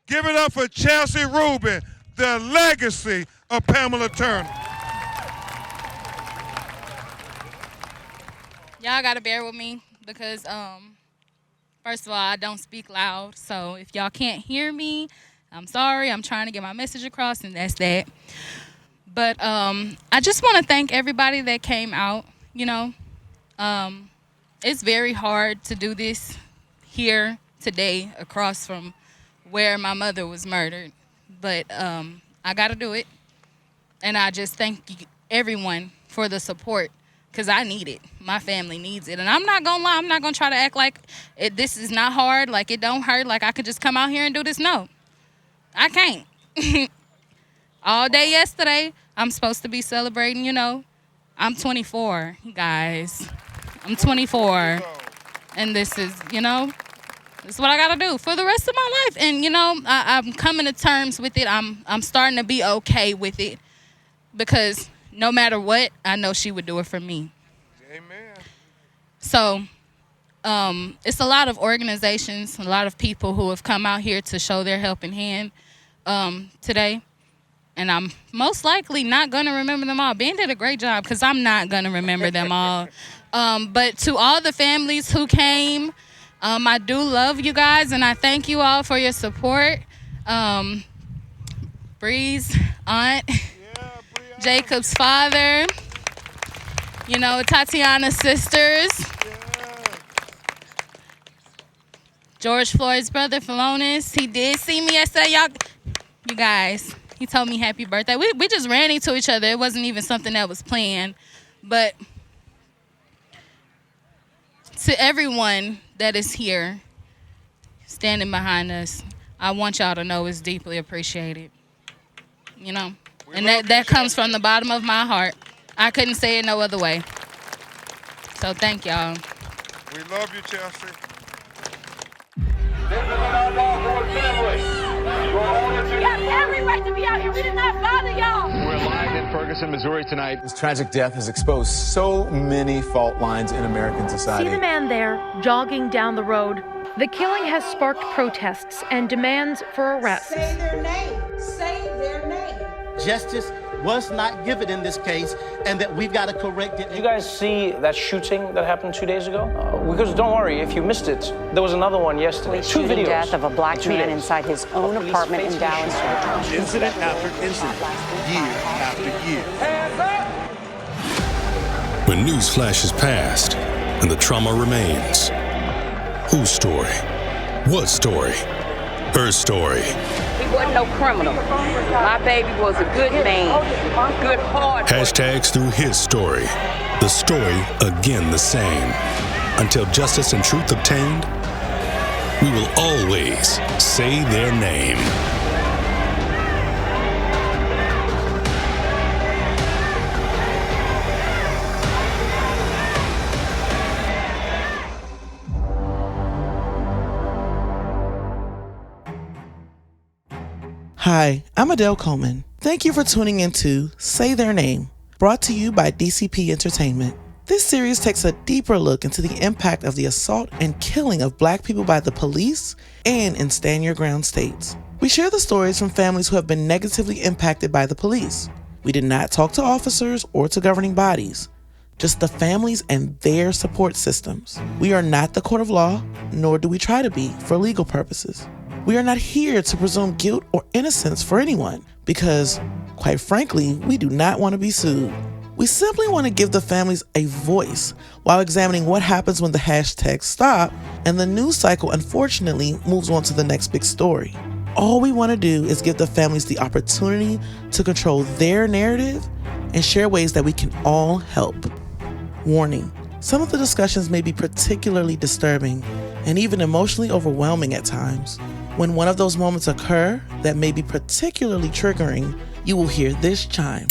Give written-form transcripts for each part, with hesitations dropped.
Give it up for Chelsie Rubin, the legacy of Pamela Turner. Y'all gotta bear with me because, first of all, I don't speak loud. So if y'all can't hear me, I'm sorry. I'm trying to get my message across, and that's that. But I just want to thank everybody that came out. You know, it's very hard to do this here today across from where my mother was murdered. But I got to do it. And I just thank everyone for the support because I need it. My family needs it. And I'm not going to lie. I'm not going to try to act like this is not hard, like it don't hurt, like I could just come out here and do this. No, I can't. All day yesterday, I'm supposed to be celebrating, you know. I'm 24, guys. I'm 24. And this is, you know, this is what I got to do for the rest of my life. And, you know, I'm coming to terms with it. I'm starting to be okay with it because no matter what, I know she would do it for me. Amen. So it's a lot of organizations, a lot of people who have come out here to show their helping hand today. And I'm most likely not going to remember them all. Ben did a great job because I'm not going to remember them all. But to all the families who came, I do love you guys, and I thank you all for your support. Bree's aunt, Jacob's father, you know, Tatiana's sisters, George Floyd's brother, Philonis. He did see me yesterday, y'all. You guys. He told me happy birthday. We just ran into each other. It wasn't even something that was planned. But to everyone that is here, standing behind us, I want y'all to know it's deeply appreciated. You know? And that comes from the bottom of my heart. I couldn't say it no other way. So thank y'all. We love you, Chelsie. You have every right to be out here. We did not bother y'all. We're live in Ferguson, Missouri tonight. This tragic death has exposed so many fault lines in American society. See the man there, jogging down the road. The killing has sparked protests and demands for arrests. Say their name. Say their name. Justice was not given in this case, and that we've got to correct it. You guys see that shooting that happened 2 days ago? Because don't worry, if you missed it, there was another one yesterday. Two videos. Death of a black man inside his own apartment in Dallas. Incident after incident, year after year. When news flashes past and the trauma remains, whose story? What story? Her story. He wasn't no criminal. My baby was a good man, good hard. Hashtags through his story. The story again the same. Until justice and truth obtained, we will always say their name. Hi, I'm Adele Coleman. Thank you for tuning into Say Their Name, brought to you by DCP Entertainment. This series takes a deeper look into the impact of the assault and killing of Black people by the police and in Stand Your Ground states. We share the stories from families who have been negatively impacted by the police. We did not talk to officers or to governing bodies, just the families and their support systems. We are not the court of law, nor do we try to be for legal purposes. We are not here to presume guilt or innocence for anyone because, quite frankly, we do not want to be sued. We simply want to give the families a voice while examining what happens when the hashtags stop and the news cycle unfortunately moves on to the next big story. All we want to do is give the families the opportunity to control their narrative and share ways that we can all help. Warning, some of the discussions may be particularly disturbing and even emotionally overwhelming at times. When one of those moments occur that may be particularly triggering, you will hear this chime.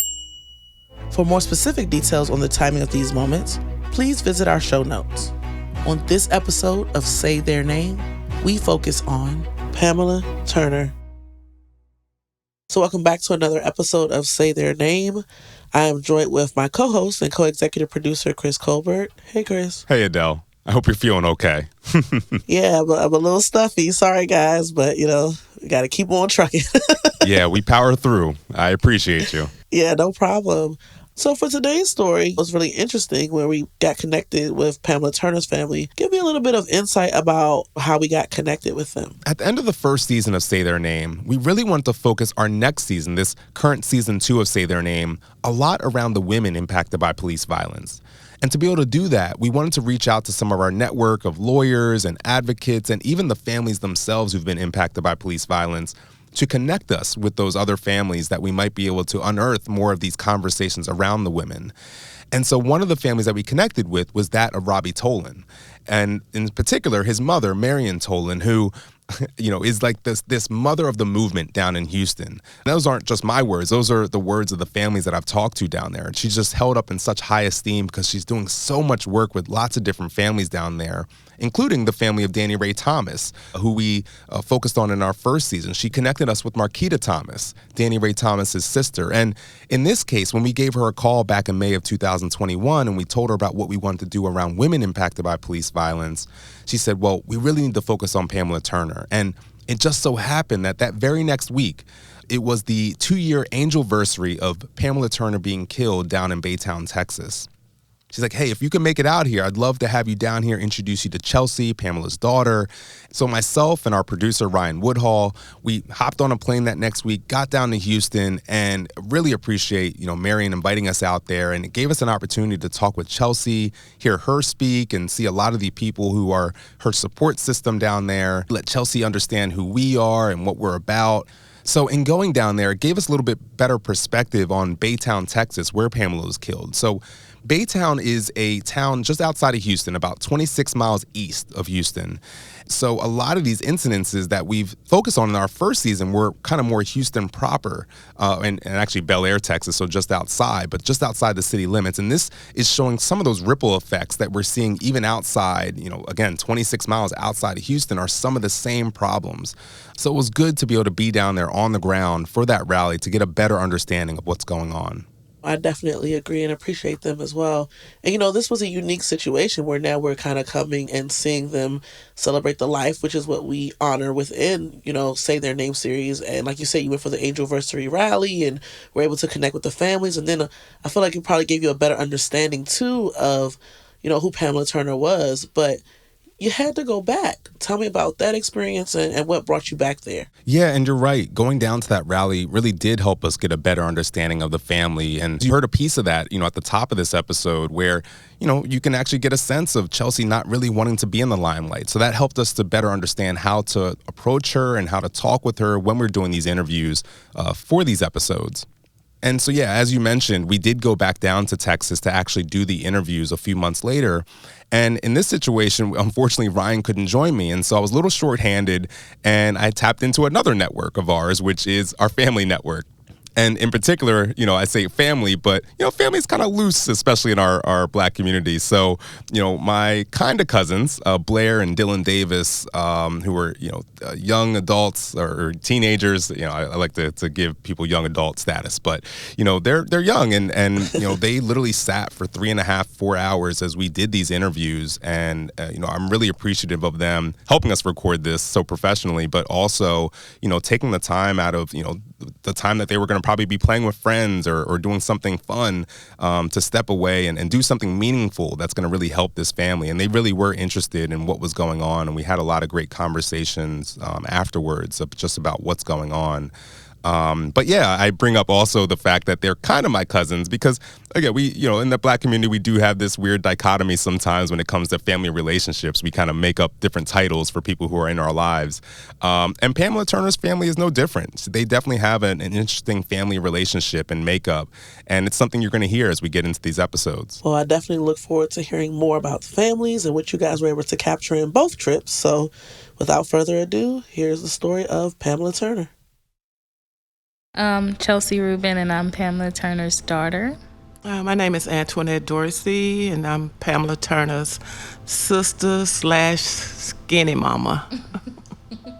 For more specific details on the timing of these moments, please visit our show notes. On this episode of Say Their Name, we focus on Pamela Turner. So welcome back to another episode of Say Their Name. I am joined with my co-host and co-executive producer, Chris Colbert. Hey, Chris. Hey, Adele. I hope you're feeling okay. Yeah, I'm a little stuffy. Sorry, guys, but, We got to keep on trucking. Yeah, we power through. I appreciate you. Yeah, no problem. So for today's story, it was really interesting where we got connected with Pamela Turner's family. Give me a little bit of insight about how we got connected with them. At the end of the first season of Say Their Name, we really wanted to focus our next season, this current season 2 of Say Their Name, a lot around the women impacted by police violence. And to be able to do that, we wanted to reach out to some of our network of lawyers and advocates and even the families themselves who've been impacted by police violence to connect us with those other families that we might be able to unearth more of these conversations around the women. And so one of the families that we connected with was that of Robbie Tolan. And in particular, his mother, Marion Tolan, who is like this mother of the movement down in Houston. And those aren't just my words. Those are the words of the families that I've talked to down there. And she's just held up in such high esteem because she's doing so much work with lots of different families down there, including the family of Danny Ray Thomas, who we focused on in our first season. She connected us with Marquita Thomas, Danny Ray Thomas's sister. And in this case, when we gave her a call back in May of 2021 and we told her about what we wanted to do around women impacted by police violence, she said, well, we really need to focus on Pamela Turner. And it just so happened that very next week, it was the 2-year angelversary of Pamela Turner being killed down in Baytown, Texas. She's like, hey, if you can make it out here, I'd love to have you down here, introduce you to Chelsie, Pamela's daughter. So myself and our producer, Ryan Woodhall, we hopped on a plane that next week, got down to Houston, and really appreciate, Marion inviting us out there. And it gave us an opportunity to talk with Chelsie, hear her speak, and see a lot of the people who are her support system down there, let Chelsie understand who we are and what we're about. So in going down there, it gave us a little bit better perspective on Baytown, Texas, where Pamela was killed. So Baytown is a town just outside of Houston, about 26 miles east of Houston. So a lot of these incidences that we've focused on in our first season were kind of more Houston proper, and actually Bel Air, Texas, so just outside the city limits. And this is showing some of those ripple effects that we're seeing even outside, again, 26 miles outside of Houston are some of the same problems. So it was good to be able to be down there on the ground for that rally to get a better understanding of what's going on. I definitely agree and appreciate them as well. And, this was a unique situation where now we're kind of coming and seeing them celebrate the life, which is what we honor within, Say Their Name series. And like you said, you went for the Angelversary rally and were able to connect with the families. And then I feel like it probably gave you a better understanding, too, of, who Pamela Turner was. But you had to go back. Tell me about that experience and what brought you back there. Yeah, and you're right. Going down to that rally really did help us get a better understanding of the family. And you heard a piece of that, at the top of this episode where, you can actually get a sense of Chelsie not really wanting to be in the limelight. So that helped us to better understand how to approach her and how to talk with her when we're doing these interviews for these episodes. And so, yeah, as you mentioned, we did go back down to Texas to actually do the interviews a few months later. And in this situation, unfortunately, Ryan couldn't join me. And so I was a little shorthanded, and I tapped into another network of ours, which is our family network. And in particular, I say family, but, family is kind of loose, especially in our Black community. So, my kind of cousins, Blair and Dylan Davis, who were, young adults or teenagers, I like to give people young adult status, but, they're young and they literally sat for 3.5-4 hours as we did these interviews. And, I'm really appreciative of them helping us record this so professionally, but also, taking the time out of, the time that they were going to probably be playing with friends or doing something fun to step away and do something meaningful that's going to really help this family. And they really were interested in what was going on. And we had a lot of great conversations afterwards of just about what's going on. But yeah, I bring up also the fact that they're kind of my cousins because, again, we, in the Black community, we do have this weird dichotomy sometimes when it comes to family relationships. We kind of make up different titles for people who are in our lives. And Pamela Turner's family is no different. They definitely have an interesting family relationship and makeup. And it's something you're going to hear as we get into these episodes. Well, I definitely look forward to hearing more about the families and what you guys were able to capture in both trips. So without further ado, here's the story of Pamela Turner. Chelsie Rubin, and I'm Pamela Turner's daughter. My name is Antoinette Dorsey, and I'm Pamela Turner's sister / skinny mama.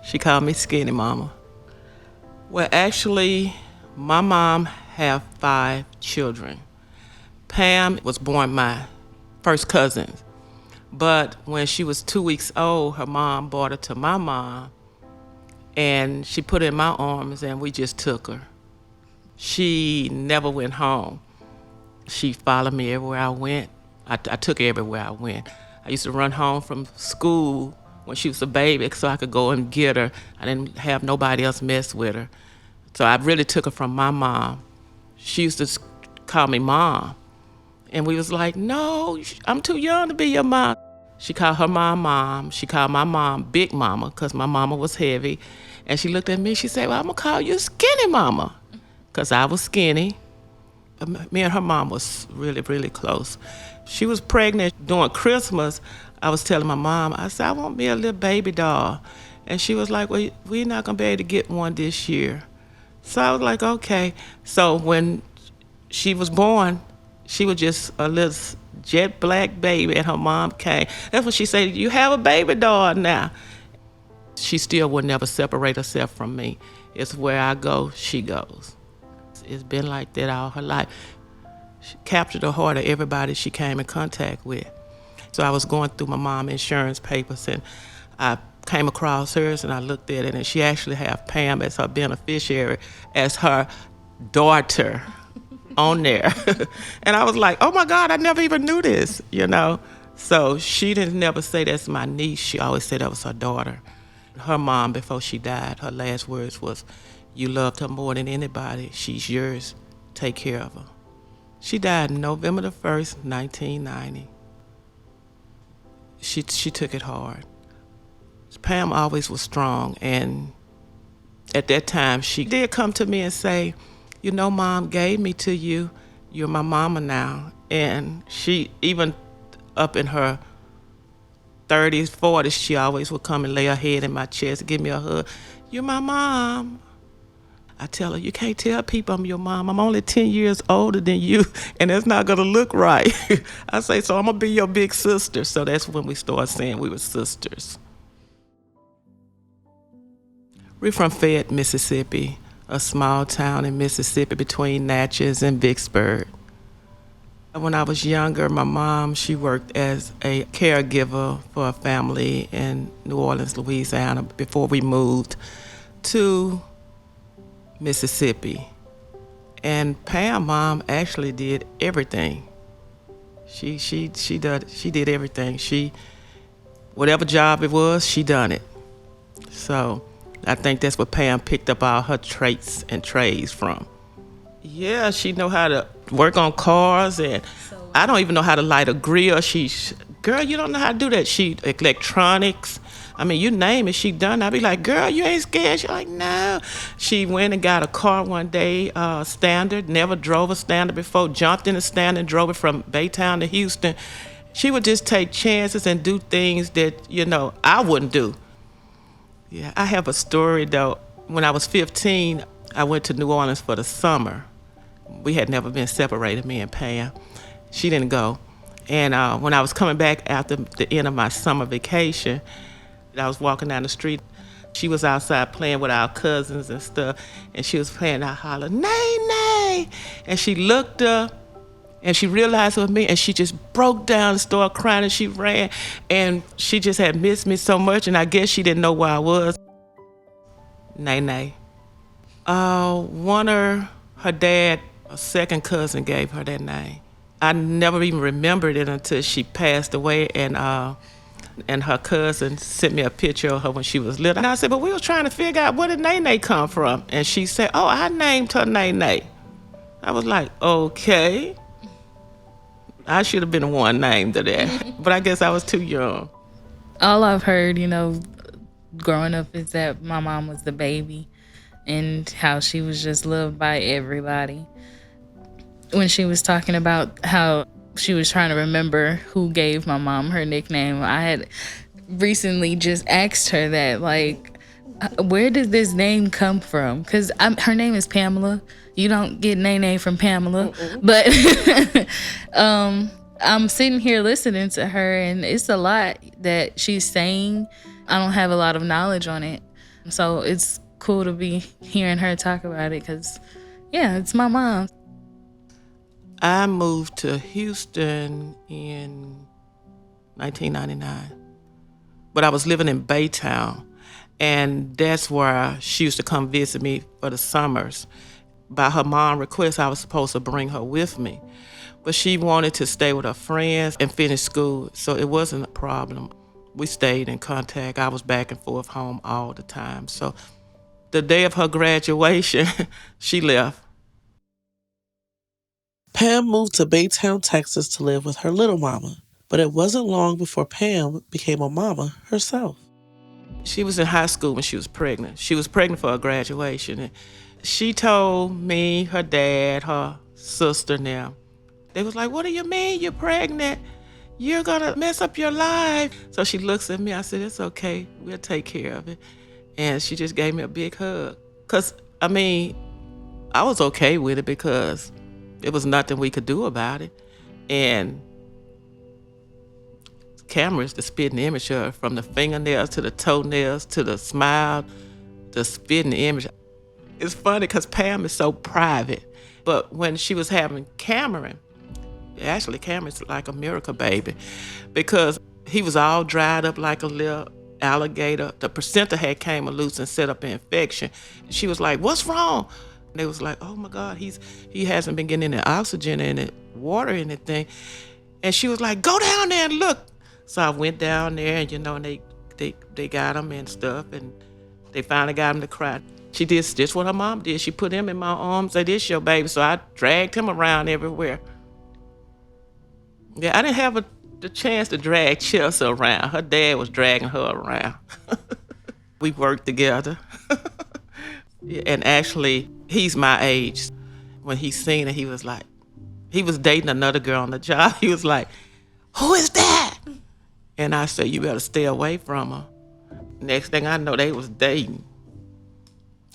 She called me skinny mama. Well, actually, my mom have 5 children. Pam was born my first cousin, but when she was 2 weeks old, her mom brought her to my mom, and she put her in my arms, and we just took her. She never went home. She followed me everywhere I went. I took her everywhere I went. I used to run home from school when she was a baby so I could go and get her. I didn't have nobody else mess with her. So I really took her from my mom. She used to call me Mom. And we was like, no, I'm too young to be your mom. She called her mom Mom. She called my mom Big Mama because my mama was heavy. And she looked at me, she said, well, I'm gonna call you Skinny Mama because I was skinny. Me and her mom was really, really close. She was pregnant during Christmas. I was telling my mom, I said, I want me a little baby doll. And she was like, well, we're not gonna be able to get one this year. So I was like, okay. So when she was born, she was just a little jet black baby, and her mom came. That's when she said, you have a baby doll now. She still would never separate herself from me. It's where I go, she goes. It's been like that all her life. She captured the heart of everybody she came in contact with. So I was going through my mom's insurance papers, and I came across hers, and I looked at it, and she actually had Pam as her beneficiary, as her daughter on there. And I was like, oh my God, I never even knew this, you know? So she didn't never say that's my niece. She always said that was her daughter. Her mom, before she died, her last words was, you loved her more than anybody. She's yours. Take care of her. She died November the 1st, 1990. She took it hard. Pam always was strong, and at that time, she did come to me and say, you know, Mom gave me to you. You're my mama now. And she, even up in her 30s, 40s, she always would come and lay her head in my chest and give me a hug. You're my mom. I tell her, you can't tell people I'm your mom. I'm only 10 years older than you, and that's not gonna look right. I say, so I'm gonna be your big sister. So that's when we started saying we were sisters. We're from Fayette, Mississippi, a small town in Mississippi between Natchez and Vicksburg. When I was younger, my mom, she worked as a caregiver for a family in New Orleans, Louisiana, before we moved to Mississippi. And Pam mom actually did everything. She did everything. Whatever job it was, she done it. So I think that's what Pam picked up all her traits and trades from. Yeah, she know how to work on cars, and I don't even know how to light a grill. Girl, you don't know how to do that. She electronics. I mean, you name it, she done. I be like, girl, you ain't scared? She like, no. She went and got a car one day, Standard, never drove a Standard before, jumped in a Standard and drove it from Baytown to Houston. She would just take chances and do things that, you know, I wouldn't do. Yeah, I have a story though. When I was 15, I went to New Orleans for the summer. We had never been separated, me and Pam. She didn't go. And when I was coming back after the end of my summer vacation, I was walking down the street. She was outside playing with our cousins and stuff, and she was playing, I hollered, nay, nay. And she looked up, and she realized it was me, and she just broke down and started crying, and she ran, and she just had missed me so much, and I guess she didn't know where I was. Nay, nay. Her dad, a second cousin, gave her that name. I never even remembered it until she passed away, and her cousin sent me a picture of her when she was little. And I said, but we were trying to figure out where did Nene come from? And she said, oh, I named her Nene. I was like, okay. I should have been the one named her that, but I guess I was too young. All I've heard, you know, growing up is that my mom was the baby and how she was just loved by everybody. When she was talking about how she was trying to remember who gave my mom her nickname, I had recently just asked her that, like, where did this name come from? Because her name is Pamela. You don't get Nene from Pamela. But I'm sitting here listening to her, and it's a lot that she's saying. I don't have a lot of knowledge on it. So it's cool to be hearing her talk about it because, yeah, it's my mom. I moved to Houston in 1999, but I was living in Baytown, And that's where she used to come visit me for the summers. By her mom request, I was supposed to bring her with me. But she wanted to stay with her friends and finish school, so it wasn't a problem. We stayed in contact. I was back and forth home all the time. So the day of her graduation, she left. Pam moved to Baytown, Texas to live with her little mama. But it wasn't long before Pam became a mama herself. She was in high school when she was pregnant. She was pregnant for her graduation. And she told me, her dad, her sister now, they was like, what do you mean you're pregnant? You're gonna mess up your life. So she looks at me, I said, it's okay, we'll take care of it. And she just gave me a big hug. Cause I was okay with it because there was nothing we could do about it. And cameras, the spitting image of her, from the fingernails to the toenails to the smile, the spitting image. It's funny because Pam is so private. But when she was having Cameron, actually Cameron's like a miracle baby because he was all dried up like a little alligator. The placenta had came loose and set up an infection. She was like, what's wrong? And they was like, oh my God, he hasn't been getting any oxygen and any water or anything. And she was like, go down there and look. So I went down there and, and they got him and stuff, and they finally got him to cry. She did just what her mom did. She put him in my arms, said, this your baby. So I dragged him around everywhere. Yeah, I didn't have the chance to drag Chelsie around. Her dad was dragging her around. We worked together. And actually, he's my age. When he seen it, he was dating another girl on the job. He was like, who is that? And I said, you better stay away from her. Next thing I know, they was dating.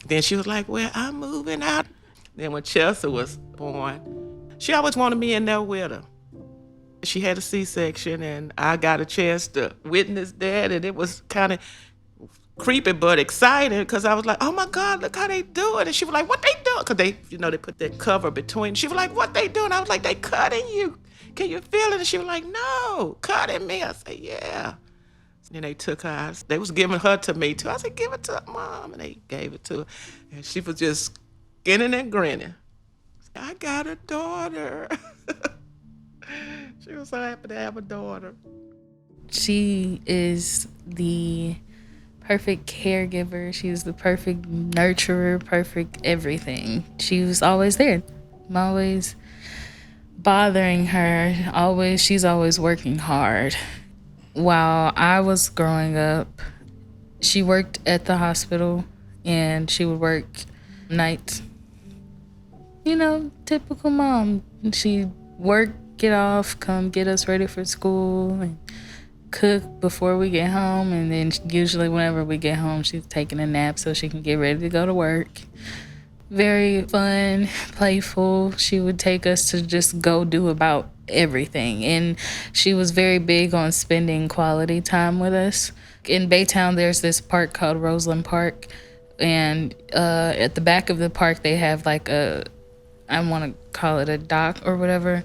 Then she was like, well, I'm moving out. Then when Chelsie was born, she always wanted me in there with her. She had a C-section, and I got a chance to witness that, and it was kind of creepy but exciting because I was like, oh my God, look how they do it. And she was like, what they doing? Because they put that cover between. She was like, what they doing? I was like, they cutting you. Can you feel it? And she was like, no, cutting me. I said, yeah. And they took her. They was giving her to me too. I said, give it to her, Mom. And they gave it to her. And she was just skinning and grinning. I got a daughter. She was so happy to have a daughter. She is the perfect caregiver. She was the perfect nurturer, perfect everything. She was always there. I'm always bothering her. She's always working hard. While I was growing up, she worked at the hospital and she would work nights. Typical mom. She'd work, get off, come get us ready for school, and cook before we get home. And then usually whenever we get home, she's taking a nap so she can get ready to go to work. Very fun, playful. She would take us to just go do about everything. And she was very big on spending quality time with us. In Baytown, there's this park called Roseland Park. And at the back of the park, they have like I want to call it a dock or whatever,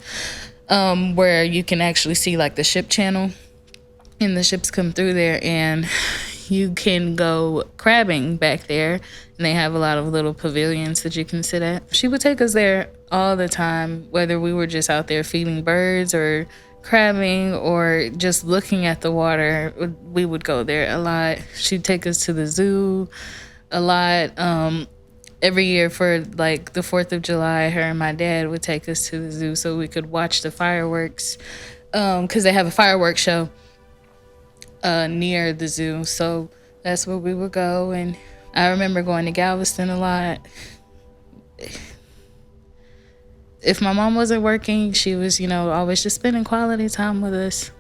where you can actually see like the ship channel. And the ships come through there, and you can go crabbing back there, and they have a lot of little pavilions that you can sit at. She would take us there all the time, whether we were just out there feeding birds or crabbing or just looking at the water. We would go there a lot. She'd take us to the zoo a lot. Every year for like the 4th of July, her and my dad would take us to the zoo so we could watch the fireworks, because they have a fireworks show near the zoo. So that's where we would go. And I remember going to Galveston a lot. If my mom wasn't working, she was, always just spending quality time with us.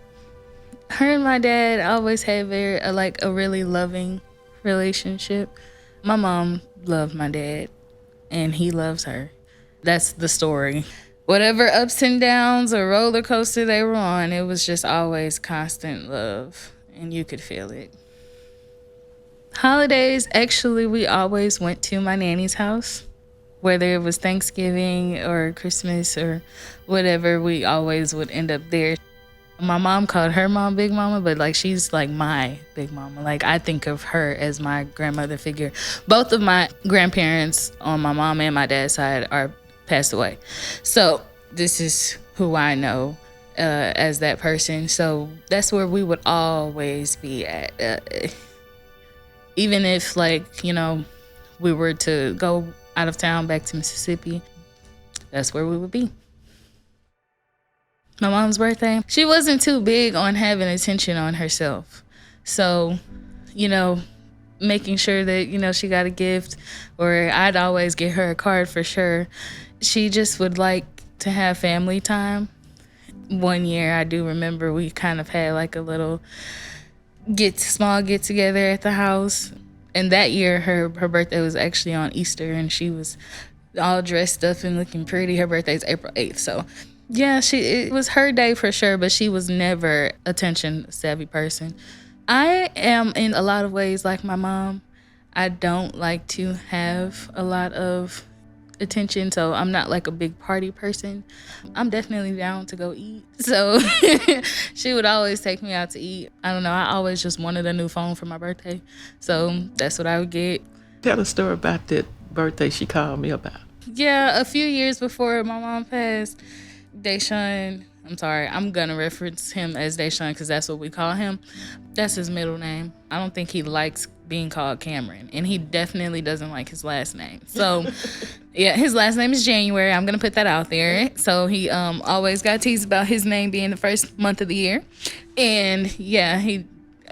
Her and my dad always had a really loving relationship. My mom loved my dad, and he loves her. That's the story. Whatever ups and downs or roller coaster they were on, it was just always constant love. And you could feel it. Holidays, actually, we always went to my nanny's house. Whether it was Thanksgiving or Christmas or whatever, we always would end up there. My mom called her mom Big Mama, but like she's like my Big Mama. Like I think of her as my grandmother figure. Both of my grandparents on my mom and my dad's side are passed away. So this is who I know as that person. So that's where we would always be at. Even if like, you know, we were to go out of town back to Mississippi, that's where we would be. My mom's birthday, she wasn't too big on having attention on herself. So, you know, making sure that, you know, she got a gift, or I'd always get her a card for sure. She just would like to have family time. One year, I do remember we kind of had like a little small get together at the house. And that year, her birthday was actually on Easter, and she was all dressed up and looking pretty. Her birthday is April 8th, so yeah, it was her day for sure, but she was never attention-savvy person. I am in a lot of ways like my mom. I don't like to have a lot of attention, so I'm not like a big party person. I'm definitely down to go eat. So she would always take me out to eat. I don't know, I always just wanted a new phone for my birthday, so that's what I would get. Tell a story about that birthday she called me about. Yeah, a few years before my mom passed, Deshaun, I'm sorry, I'm gonna reference him as Deshaun because that's what we call him. That's his middle name. I don't think he likes being called Cameron, and he definitely doesn't like his last name. So, yeah, his last name is January. I'm gonna put that out there. So he always got teased about his name being the first month of the year, and yeah, he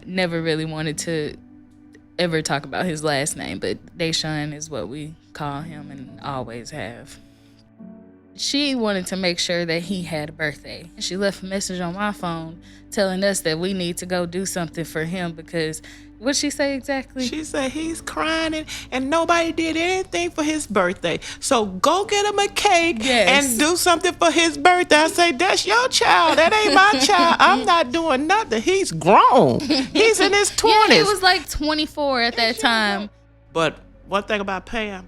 never really wanted to ever talk about his last name, but Deshaun is what we call him and always have. She wanted to make sure that he had a birthday. She left a message on my phone telling us that we need to go do something for him because, what'd she say exactly? She said he's crying and nobody did anything for his birthday. So go get him a cake and do something for his birthday. I say, that's your child. That ain't my child. I'm not doing nothing. He's grown. He's in his 20s. Yeah, he was like 24 at that time. But one thing about Pam,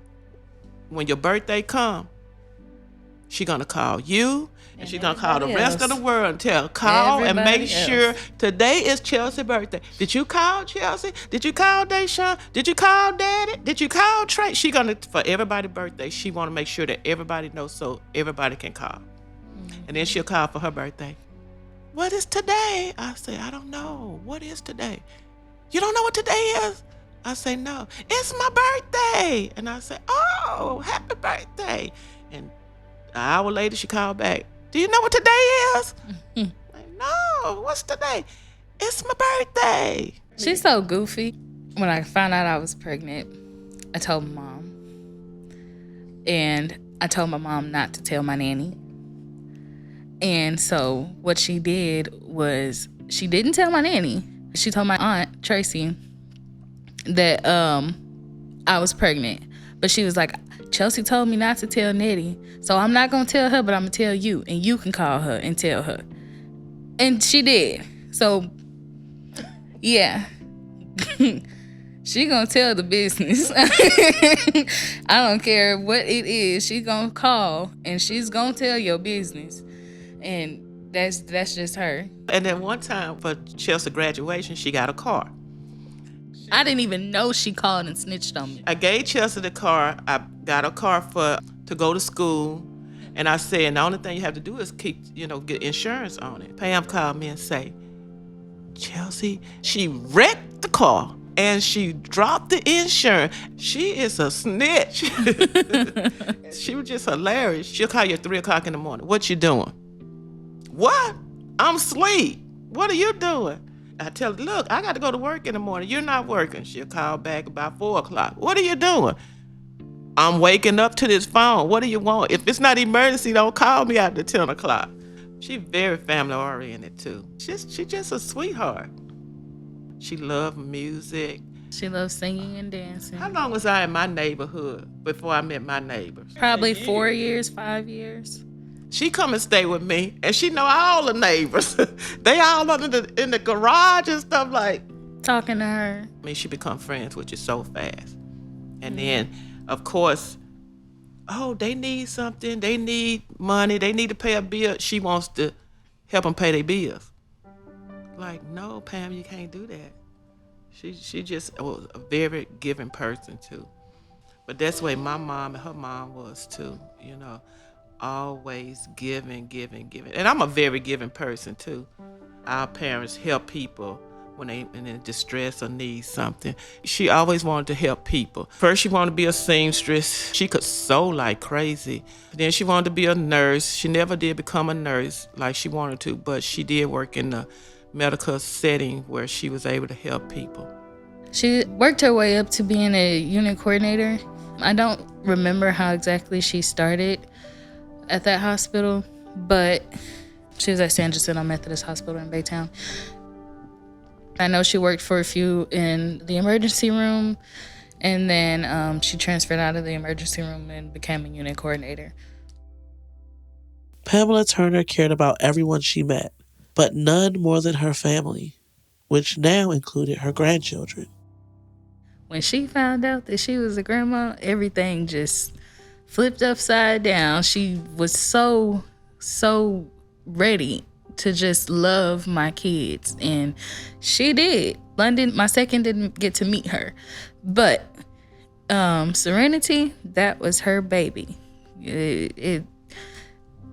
when your birthday comes, she gonna call you, and she gonna call the rest of the world and call and make sure today is Chelsea's birthday. Did you call Chelsie? Did you call Deshaun? Did you call Daddy? Did you call Trey? She gonna, for everybody's birthday, she wanna make sure that everybody knows so everybody can call. And then she'll call for her birthday. What is today? I say, I don't know. What is today? You don't know what today is? I say, no. It's my birthday. And I say, oh, happy birthday. And an hour later, she called back. Do you know what today is? Like, no, what's today? It's my birthday. She's so goofy. When I found out I was pregnant, I told my mom. And I told my mom not to tell my nanny. And so what she did was she didn't tell my nanny. She told my aunt, Tracy, that I was pregnant. But she was like, Chelsie told me not to tell Nettie, so I'm not gonna tell her, but I'm gonna tell you, and you can call her and tell her. And she did. So, yeah. She gonna tell the business. I don't care what it is. She gonna call, and she's gonna tell your business. And that's just her. And then one time for Chelsea's graduation, she got a car. I didn't even know she called and snitched on me. I gave Chelsie the car. I got a car to go to school. And I said, the only thing you have to do is get insurance on it. Pam called me and say, Chelsie, she wrecked the car and she dropped the insurance. She is a snitch. She was just hilarious. She'll call you at 3 o'clock in the morning. What you doing? What? I'm asleep. What are you doing? I tell her, look, I got to go to work in the morning. You're not working. She'll call back about 4 o'clock. What are you doing? I'm waking up to this phone. What do you want? If it's not emergency, don't call me after 10 o'clock. She's very family-oriented, too. She's just a sweetheart. She loves music. She loves singing and dancing. How long was I in my neighborhood before I met my neighbors? Probably 4 years, 5 years. She come and stay with me, and she know all the neighbors. They all in the garage and stuff like. Talking to her. I mean, she become friends with you so fast. And then, of course, they need something. They need money. They need to pay a bill. She wants to help them pay their bills. Like, no, Pam, you can't do that. She just was a very giving person too. But that's the way my mom and her mom was too, you know, always giving. And I'm a very giving person too. Our parents help people when they in distress or need something. She always wanted to help people. First, she wanted to be a seamstress. She could sew like crazy. Then she wanted to be a nurse. She never did become a nurse like she wanted to, but she did work in the medical setting where she was able to help people. She worked her way up to being a unit coordinator. I don't remember how exactly she started at that hospital, but she was at San Jacinto Methodist Hospital in Baytown. I know she worked for a few in the emergency room, and then she transferred out of the emergency room and became a unit coordinator. Pamela Turner cared about everyone she met, but none more than her family, which now included her grandchildren. When she found out that she was a grandma, everything just flipped upside down. She was so ready to just love my kids, and she did. London, my second, didn't get to meet her, but Serenity, that was her baby.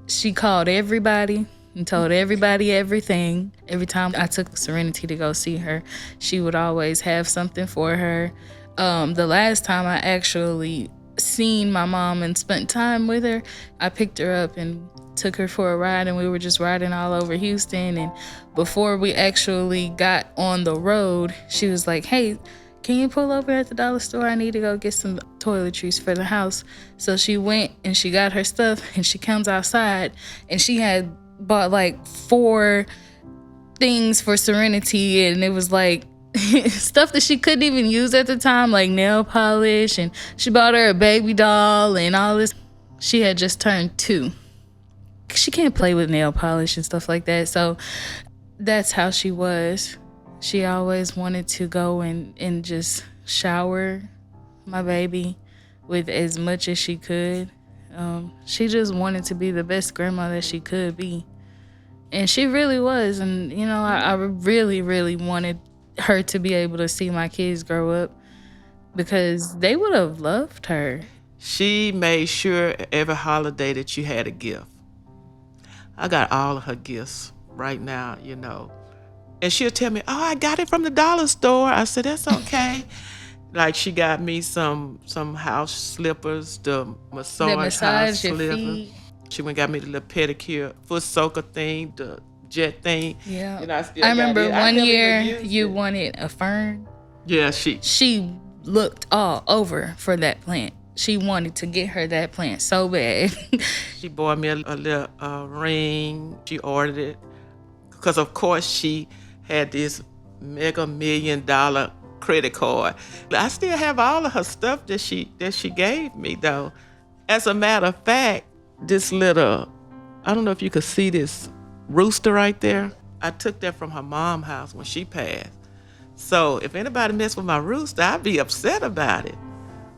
She called everybody and told everybody everything. Every time I took Serenity to go see her, she would always have something for her. The last time I actually seen my mom and spent time with her, I picked her up and took her for a ride, and we were just riding all over Houston. And before we actually got on the road, she was like, "Hey, can you pull over at the dollar store? I need to go get some toiletries for the house." So she went and she got her stuff, and she comes outside, and she had bought like 4 things for Serenity, and it was like stuff that she couldn't even use at the time, like nail polish, and she bought her a baby doll and all this. She had just turned 2. She can't play with nail polish and stuff like that, so that's how she was. She always wanted to go and just shower my baby with as much as she could. She just wanted to be the best grandma that she could be. And she really was. And, you know, I really, really wanted her to be able to see my kids grow up, because they would have loved her. She made sure every holiday that you had a gift. I got all of her gifts right now, you know. And she'll tell me, "Oh, I got it from the dollar store." I said, "That's okay." Like, she got me some house slippers, the massage house slippers. She went and got me the little pedicure, foot soaker thing, the jet thing. Yeah. You know, I remember one year you wanted a fern. Yeah, she looked all over for that plant. She wanted to get her that plant so bad. She bought me a little ring. She ordered it because, of course, she had this mega $1 million credit card. I still have all of her stuff that she gave me, though. As a matter of fact, this little, I don't know if you could see this rooster right there. I took that from her mom's house when she passed. So if anybody messed with my rooster, I'd be upset about it.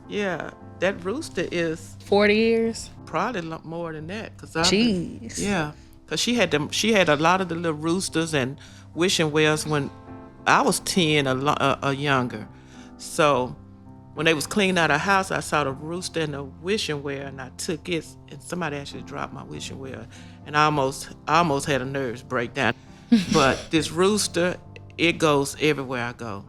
Yeah, that rooster is 40 years? Probably a lot more than that. Jeez. Yeah, because she had a lot of the little roosters and wishing wells when I was 10 or younger. So when they was cleaning out her house, I saw the rooster and the wishing well, and I took it, and somebody actually dropped my wishing well, and I almost had a nerves breakdown. But this rooster, it goes everywhere I go,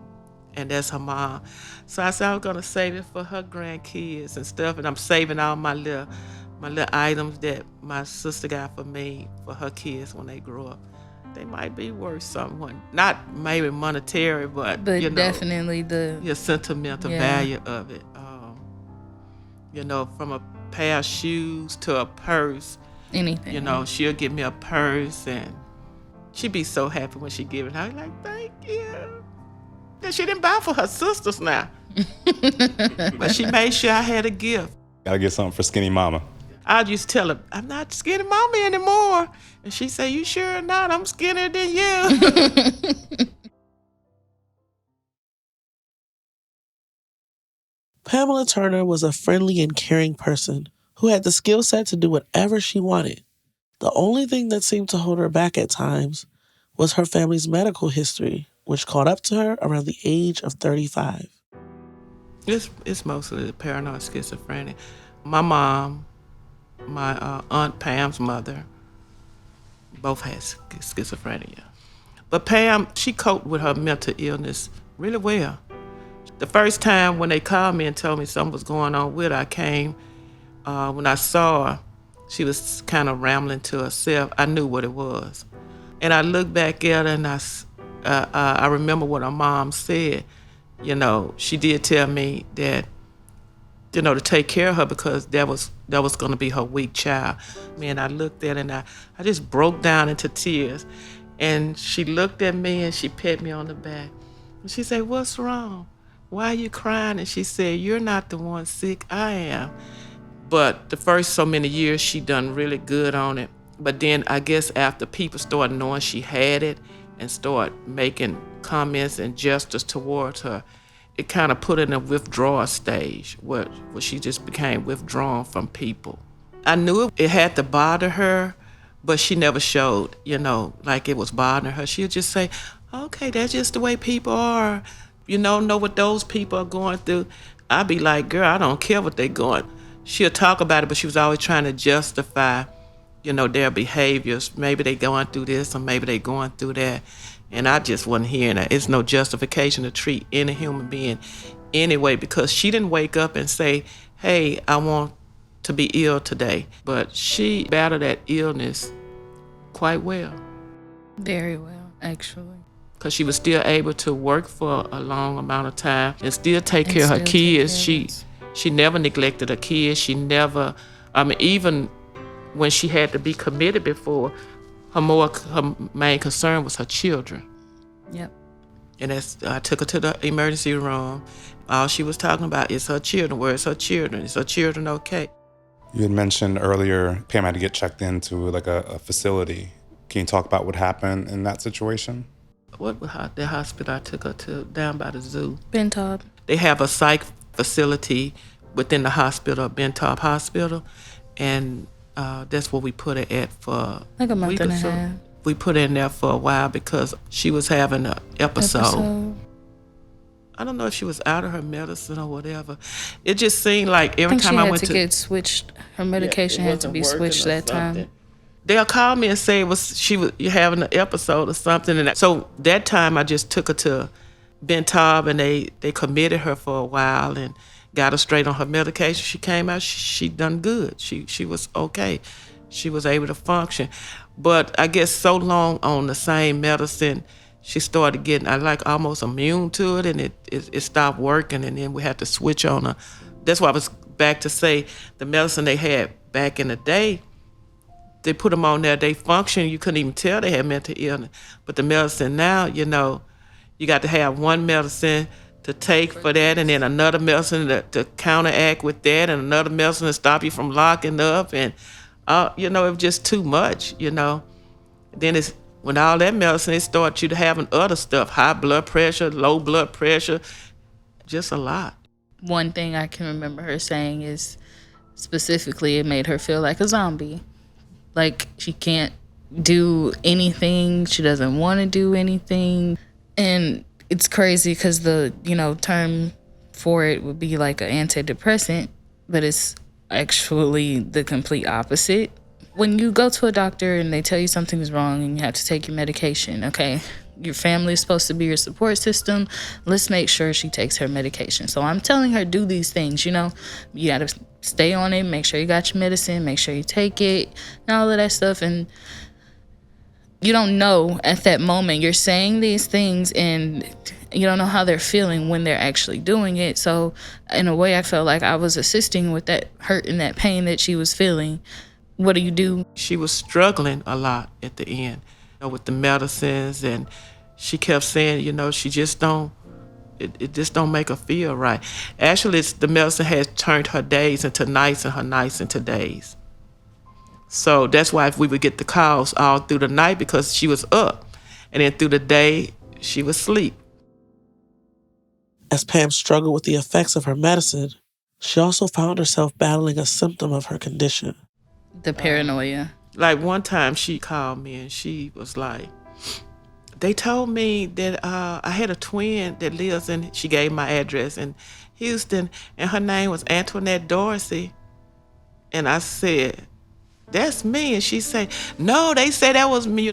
and that's her mom. So I said I was gonna save it for her grandkids and stuff, and I'm saving all my little items that my sister got for me for her kids when they grow up. They might be worth something, not maybe monetary, but you know, definitely the sentimental value of it. You know, from a pair of shoes to a purse, anything. You know, she'll give me a purse, and she'd be so happy when she give it. I was like, "Thank you." And she didn't buy for her sisters now, but she made sure I had a gift. Gotta get something for Skinny Mama. I just tell her, "I'm not skinny mama anymore." And she say, "You sure not? I'm skinnier than you." Pamela Turner was a friendly and caring person who had the skill set to do whatever she wanted. The only thing that seemed to hold her back at times was her family's medical history, which caught up to her around the age of 35. It's mostly the paranoid schizophrenia. My mom, my Aunt Pam's mother, both had schizophrenia. But Pam, she coped with her mental illness really well. The first time when they called me and told me something was going on with her, I came. When I saw her, she was kind of rambling to herself. I knew what it was. And I looked back at her and I remember what her mom said. You know, she did tell me that, you know, to take care of her because that was going to be her weak child. And I looked at her and I just broke down into tears. And she looked at me and she pat me on the back. And she said, "What's wrong? Why are you crying?" And she said, "You're not the one sick, I am." But the first so many years, she done really good on it. But then I guess after people started knowing she had it and started making comments and gestures towards her, it kind of put her in a withdrawal stage where she just became withdrawn from people. I knew it had to bother her, but she never showed, you know, like it was bothering her. She'd just say, "Okay, that's just the way people are. You know what those people are going through." I'd be like, "Girl, I don't care what they're going." She'll talk about it, but she was always trying to justify, you know, their behaviors. Maybe they going through this or maybe they going through that. And I just wasn't hearing that. It's no justification to treat any human being anyway, because she didn't wake up and say, "Hey, I want to be ill today." But she battled that illness quite well. Very well, actually. Because she was still able to work for a long amount of time and still take care of her kids. She never neglected her kids. She never, even when she had to be committed before, her main concern was her children. Yep. And I took her to the emergency room. All she was talking about is her children. Where's her children? Is her children okay? You had mentioned earlier Pam had to get checked into like a facility. Can you talk about what happened in that situation? The hospital I took her to down by the zoo. Bentop. They have a psych facility within the hospital, Bentop Hospital, and that's where we put her at for like a month and a half. We put her in there for a while because she was having an episode. I don't know if she was out of her medicine or whatever. It just seemed like every time I went to get switched. Her medication had to be switched that time. They'll call me and say you're having an episode or something. And so that time I just took her to Bentop and they committed her for a while and got her straight on her medication. She came out, she done good. She was okay. She was able to function. But I guess so long on the same medicine, she started getting almost immune to it, and it stopped working, and then we had to switch on her. That's why I was back to say the medicine they had back in the day, they put them on there, they function, you couldn't even tell they had mental illness. But the medicine now, you know, you got to have one medicine to take for that, and then another medicine to counteract with that, and another medicine to stop you from locking up, and you know, it was just too much, you know. Then when all that medicine, it started you to having other stuff, high blood pressure, low blood pressure, just a lot. One thing I can remember her saying is specifically it made her feel like a zombie. Like she can't do anything. She doesn't want to do anything. And it's crazy because the, term for it would be like an antidepressant, but it's actually the complete opposite. When you go to a doctor and they tell you something's wrong and you have to take your medication, okay, your family is supposed to be your support system. Let's make sure she takes her medication. So I'm telling her, do these things, you got to stay on it, make sure you got your medicine, make sure you take it, and all of that stuff. And you don't know at that moment. You're saying these things and you don't know how they're feeling when they're actually doing it. So in a way, I felt like I was assisting with that hurt and that pain that she was feeling. What do you do? She was struggling a lot at the end with the medicines, and she kept saying, she just don't, it just don't make her feel right. Actually, the medicine has turned her days into nights and her nights into days. So that's why if we would get the calls all through the night, because she was up, and then through the day, she was asleep. As Pam struggled with the effects of her medicine, she also found herself battling a symptom of her condition. The paranoia. Like one time she called me and she was like, They told me that I had a twin that lives in, she gave my address in Houston, and her name was Antoinette Dorsey. And I said, that's me. And she said, no, they say that was me.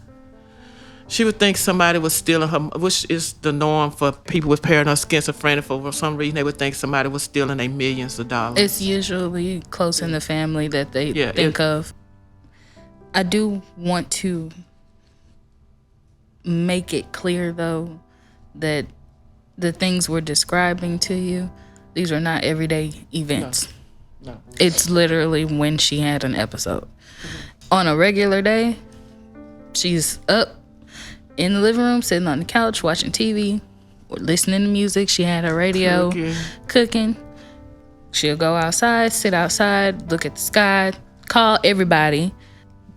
She would think somebody was stealing her, which is the norm for people with paranoid schizophrenia. For some reason, they would think somebody was stealing their millions of dollars. It's usually close in the family that they think of. I do want to make it clear, though, that the things we're describing to you, these are not everyday events. No. It's literally when she had an episode. On a regular day, she's up in the living room, sitting on the couch, watching TV, or listening to music. She had her radio, cooking. She'll go outside, sit outside, look at the sky, call everybody,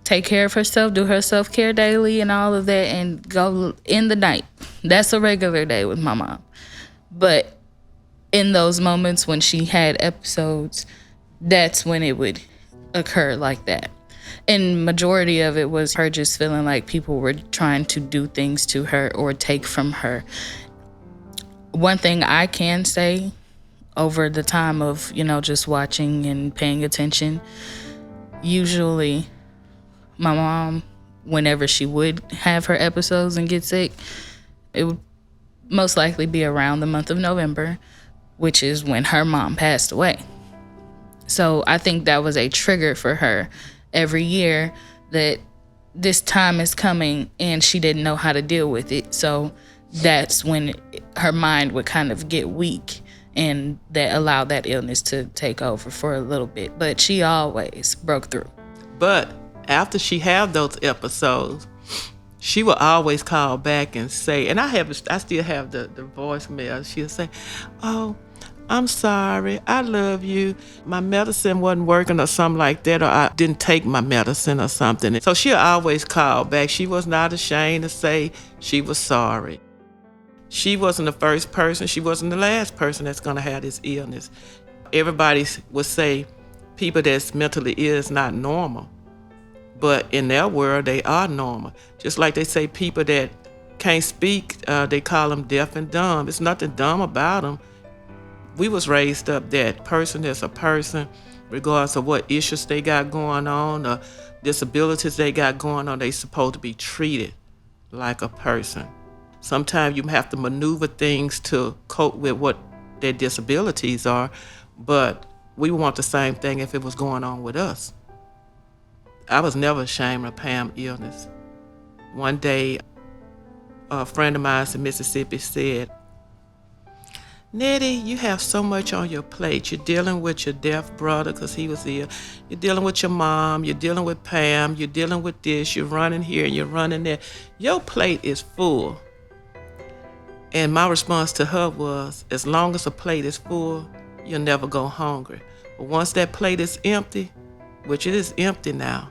take care of herself, do her self-care daily and all of that, and go in the night. That's a regular day with my mom. But in those moments when she had episodes, that's when it would occur like that. And majority of it was her just feeling like people were trying to do things to her or take from her. One thing I can say over the time of, just watching and paying attention, usually my mom, whenever she would have her episodes and get sick, it would most likely be around the month of November, which is when her mom passed away. So I think that was a trigger for her every year, that this time is coming and she didn't know how to deal with it. So that's when her mind would kind of get weak, and that allowed that illness to take over for a little bit. But she always broke through. But after she had those episodes, she would always call back and say, and I still have the voicemail. She'll say, oh, I'm sorry, I love you. My medicine wasn't working or something like that, or I didn't take my medicine or something. So she'll always call back. She was not ashamed to say she was sorry. She wasn't the first person, she wasn't the last person that's gonna have this illness. Everybody would say people that's mentally ill is not normal. But in their world, they are normal. Just like they say people that can't speak, they call them deaf and dumb. There's nothing dumb about them. We was raised up that person is a person, regardless of what issues they got going on or disabilities they got going on, they supposed to be treated like a person. Sometimes you have to maneuver things to cope with what their disabilities are, but we want the same thing if it was going on with us. I was never ashamed of Pam's illness. One day, a friend of mine in Mississippi said, Nettie, you have so much on your plate. You're dealing with your deaf brother because he was ill. You're dealing with your mom. You're dealing with Pam. You're dealing with this. You're running here and you're running there. Your plate is full. And my response to her was, as long as a plate is full, you'll never go hungry. But once that plate is empty, which it is empty now,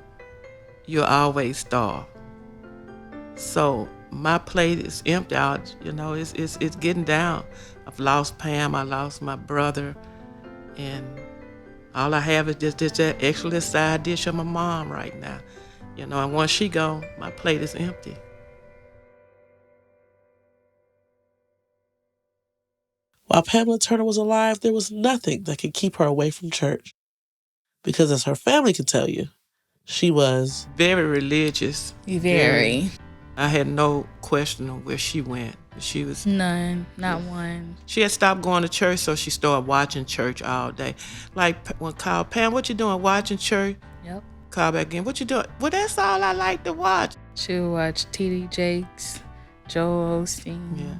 you'll always starve. So my plate is empty out, it's getting down. I've lost Pam, I lost my brother, and all I have is just that extra side dish of my mom right now. And once she gone, my plate is empty. While Pamela Turner was alive, there was nothing that could keep her away from church. Because as her family could tell you, she was very religious. Very. I had no question on where she went. She was none, not one. She had stopped going to church, so she started watching church all day. Like when call Pam, what you doing? Watching church? Yep. Call back in. What you doing? Well, that's all I like to watch. She would watch T.D. Jakes, Joel Osteen. Yeah.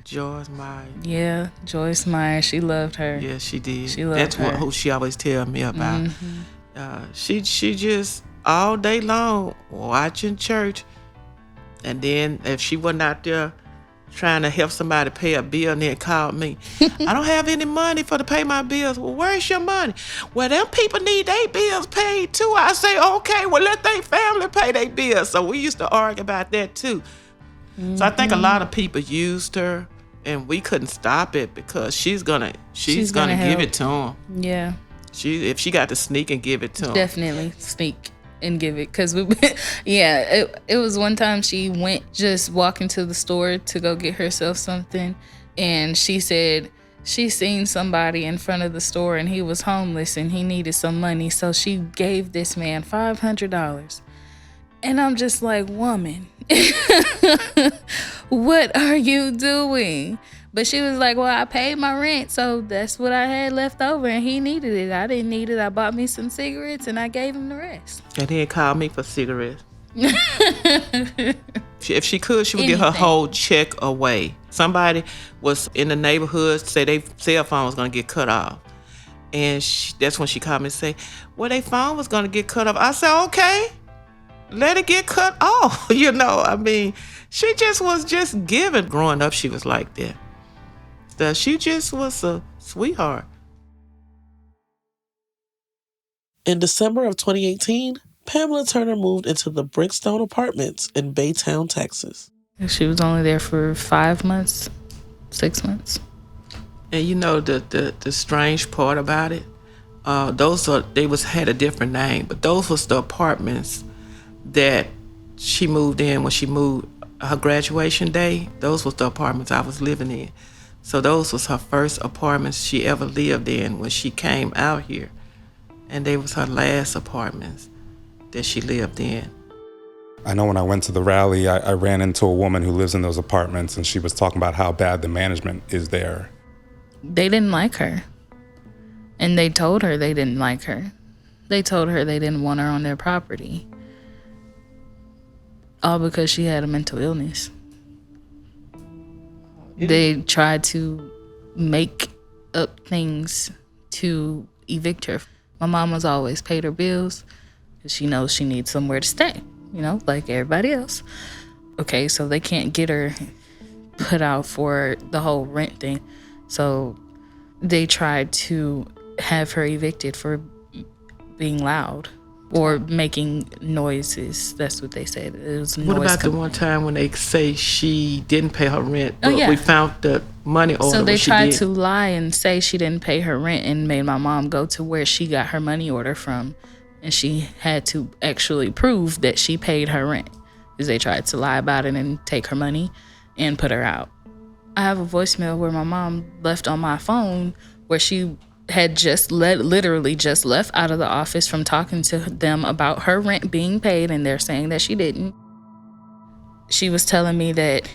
Joyce Meyer. Yeah, Joyce Meyer. She loved her. Yeah, she did. She loved That's her. Who she always tell me about. Mm-hmm. She just all day long watching church, and then if she wasn't out there trying to help somebody pay a bill, and then called me, I don't have any money to pay my bills. Well, where's your money? Well, them people need their bills paid too. I say, okay, well, let their family pay their bills. So we used to argue about that too. Mm-hmm. So I think a lot of people used her, and we couldn't stop it because she's gonna give it to them. Yeah. If she got to sneak and give it to them. Definitely sneak and give it. Because, it was one time she went just walking to the store to go get herself something. And she said she seen somebody in front of the store and he was homeless and he needed some money. So she gave this man $500. And I'm just like, woman, what are you doing? But she was like, well, I paid my rent, so that's what I had left over, and he needed it. I didn't need it. I bought me some cigarettes, and I gave him the rest. And he called me for cigarettes. If she could, she would get her whole check away. Somebody was in the neighborhood, say their cell phone was going to get cut off. And that's when she called me and say, well, their phone was going to get cut off. I said, okay, let it get cut off. She just was just giving. Growing up, she was like that. She just was a sweetheart. In December of 2018, Pamela Turner moved into the Brickstone Apartments in Baytown, Texas. She was only there for 5 months, 6 months. And the strange part about it, had a different name, but those was the apartments that she moved in when she moved her graduation day. Those was the apartments I was living in. So those was her first apartments she ever lived in when she came out here. And they was her last apartments that she lived in. I know when I went to the rally, I ran into a woman who lives in those apartments, and she was talking about how bad the management is there. They didn't like her. And they told her they didn't like her. They told her they didn't want her on their property. All because she had a mental illness. They tried to make up things to evict her. My mom was always paid her bills because she knows she needs somewhere to stay, like everybody else. Okay, so they can't get her put out for the whole rent thing. So they tried to have her evicted for being loud or making noises. That's what they said. It was noise. What about the one time when they say she didn't pay her rent, but we found the money order? So they tried to lie and say she didn't pay her rent and made my mom go to where she got her money order from. And she had to actually prove that she paid her rent because they tried to lie about it and take her money and put her out. I have a voicemail where my mom left on my phone where she had literally just left out of the office from talking to them about her rent being paid, and they're saying that she didn't. She was telling me that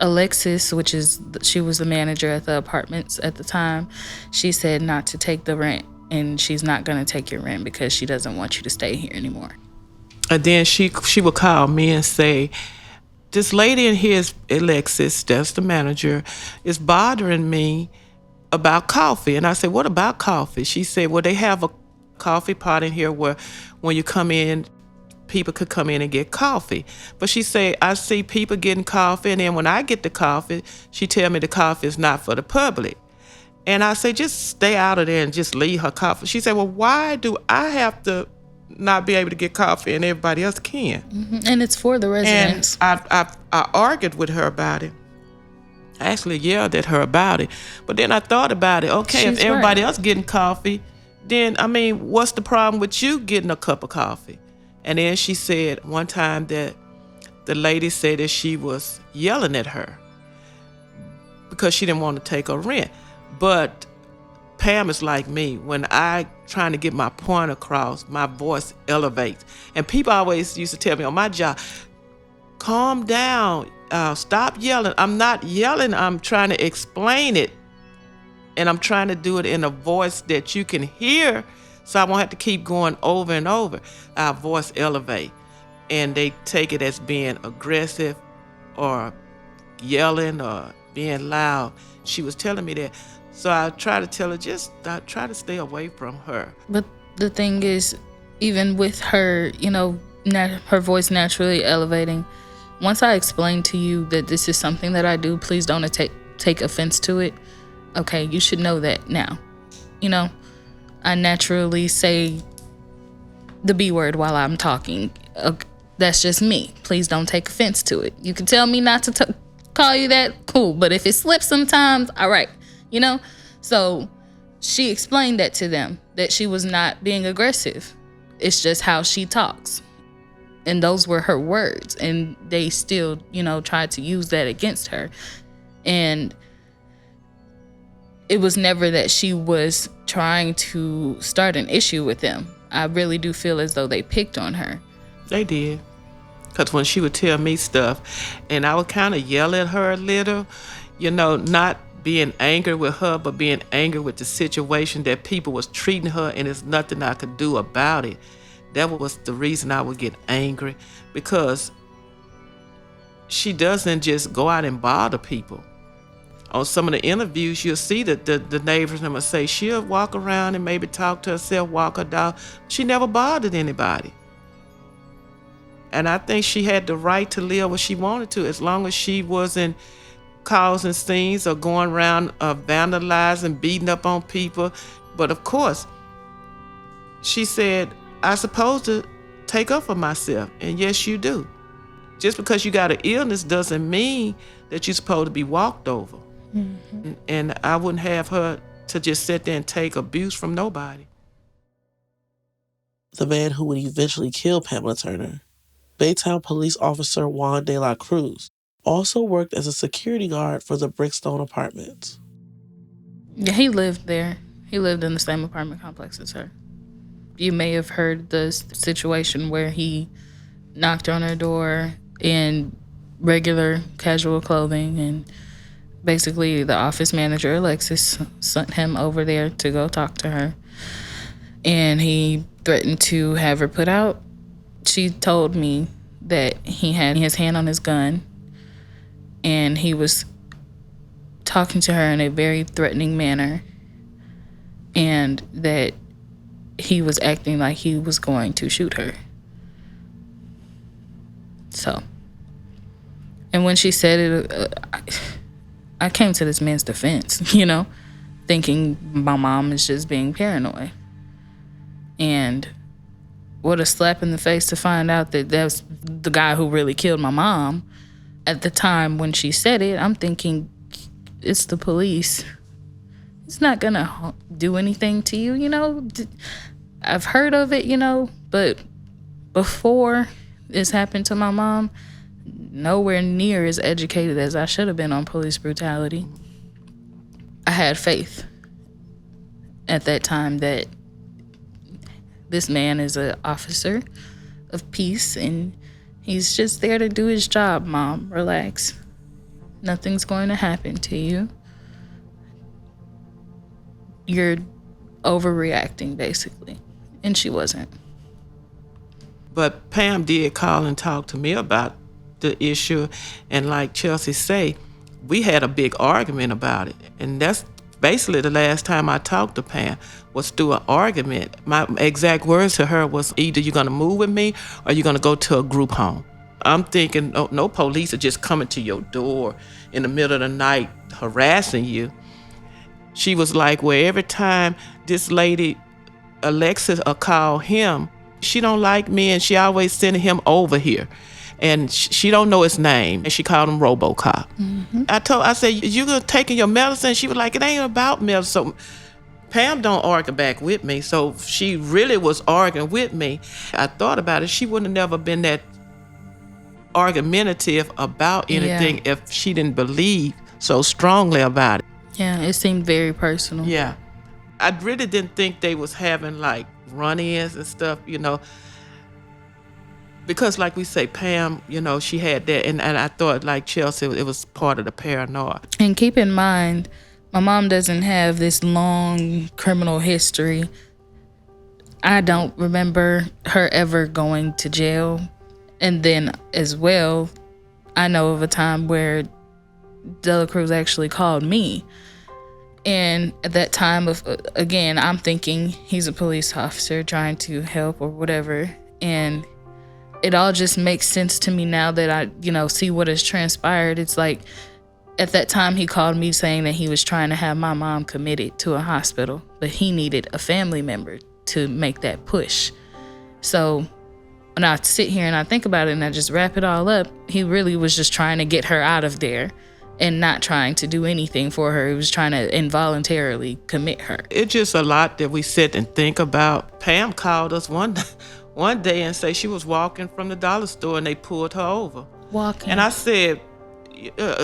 Alexis, she was the manager at the apartments at the time, she said not to take the rent, and she's not going to take your rent because she doesn't want you to stay here anymore. And then she would call me and say, this lady in here, Alexis, that's the manager, is bothering me about coffee. And I said, what about coffee? She said, well, they have a coffee pot in here where when you come in, people could come in and get coffee. But she said, I see people getting coffee, and then when I get the coffee, she tell me the coffee is not for the public. And I say, just stay out of there and just leave her coffee. She said, well, why do I have to not be able to get coffee and everybody else can? Mm-hmm. And it's for the residents. And I argued with her about it. I actually yelled at her about it. But then I thought about it. Okay, if everybody else getting coffee, then, what's the problem with you getting a cup of coffee? And then she said one time that the lady said that she was yelling at her because she didn't want to take her rent. But Pam is like me. When I trying to get my point across, my voice elevates. And people always used to tell me on my job, calm down, stop yelling. I'm not yelling, I'm trying to explain it. And I'm trying to do it in a voice that you can hear, so I won't have to keep going over and over. Our voice elevate. And they take it as being aggressive or yelling or being loud. She was telling me that. So I try to tell her, I try to stay away from her. But the thing is, even with her, her voice naturally elevating, once I explain to you that this is something that I do, please don't take offense to it. Okay, you should know that now. I naturally say the B word while I'm talking. That's just me. Please don't take offense to it. You can tell me not to call you that, cool. But if it slips sometimes, all right. So she explained that to them, that she was not being aggressive. It's just how she talks. And those were her words. And they still, tried to use that against her. And it was never that she was trying to start an issue with them. I really do feel as though they picked on her. They did. Because when she would tell me stuff, and I would kind of yell at her a little, not being angry with her, but being angry with the situation that people was treating her, and there's nothing I could do about it. That was the reason I would get angry, because she doesn't just go out and bother people. On some of the interviews, you'll see that the neighbors and them will say she'll walk around and maybe talk to herself, walk her dog. She never bothered anybody. And I think she had the right to live what she wanted to, as long as she wasn't causing scenes or going around vandalizing, beating up on people. But of course, she said, I'm supposed to take up for myself. And yes, you do. Just because you got an illness doesn't mean that you're supposed to be walked over. Mm-hmm. And I wouldn't have her to just sit there and take abuse from nobody. The man who would eventually kill Pamela Turner, Baytown police officer Juan Delacruz, also worked as a security guard for the Brickstone apartments. Yeah, he lived there. He lived in the same apartment complex as her. You may have heard the situation where he knocked on her door in regular casual clothing, and basically the office manager, Alexis, sent him over there to go talk to her. And he threatened to have her put out. She told me that he had his hand on his gun and he was talking to her in a very threatening manner, and that he was acting like he was going to shoot her. So, and when she said it, I came to this man's defense, thinking my mom is just being paranoid. And what a slap in the face to find out that that's the guy who really killed my mom. At the time when she said it, I'm thinking, it's the police. It's not gonna do anything to you, I've heard of it, but before this happened to my mom, nowhere near as educated as I should have been on police brutality. I had faith at that time that this man is an officer of peace and he's just there to do his job, Mom. Relax. Nothing's going to happen to you. You're overreacting, basically. And she wasn't. But Pam did call and talk to me about the issue. And like Chelsie say, we had a big argument about it. And that's basically the last time I talked to Pam was through an argument. My exact words to her was, either you're going to move with me or you're going to go to a group home. I'm thinking, no police are just coming to your door in the middle of the night harassing you. She was like, well, every time this lady, Alexis, call him, she don't like me and she always sending him over here. And she don't know his name. And she called him RoboCop. Mm-hmm. I said, you gonna taking your medicine? She was like, it ain't about medicine. So Pam don't argue back with me. So she really was arguing with me. I thought about it. She wouldn't have never been that argumentative about anything if she didn't believe so strongly about it. Yeah, it seemed very personal. Yeah. I really didn't think they was having like run-ins and stuff, because like we say, Pam, she had that, and I thought like Chelsie, it was part of the paranoia. And keep in mind, my mom doesn't have this long criminal history. I don't remember her ever going to jail. And then as well, I know of a time where Delacruz actually called me. And at that time, again, I'm thinking he's a police officer trying to help or whatever. And it all just makes sense to me now that I, see what has transpired. It's like, at that time, he called me saying that he was trying to have my mom committed to a hospital, but he needed a family member to make that push. So when I sit here and I think about it and I just wrap it all up, he really was just trying to get her out of there and not trying to do anything for her. He was trying to involuntarily commit her. It's just a lot that we sit and think about. Pam called us one one day and say she was walking from the dollar store and they pulled her over. Walking. And I said,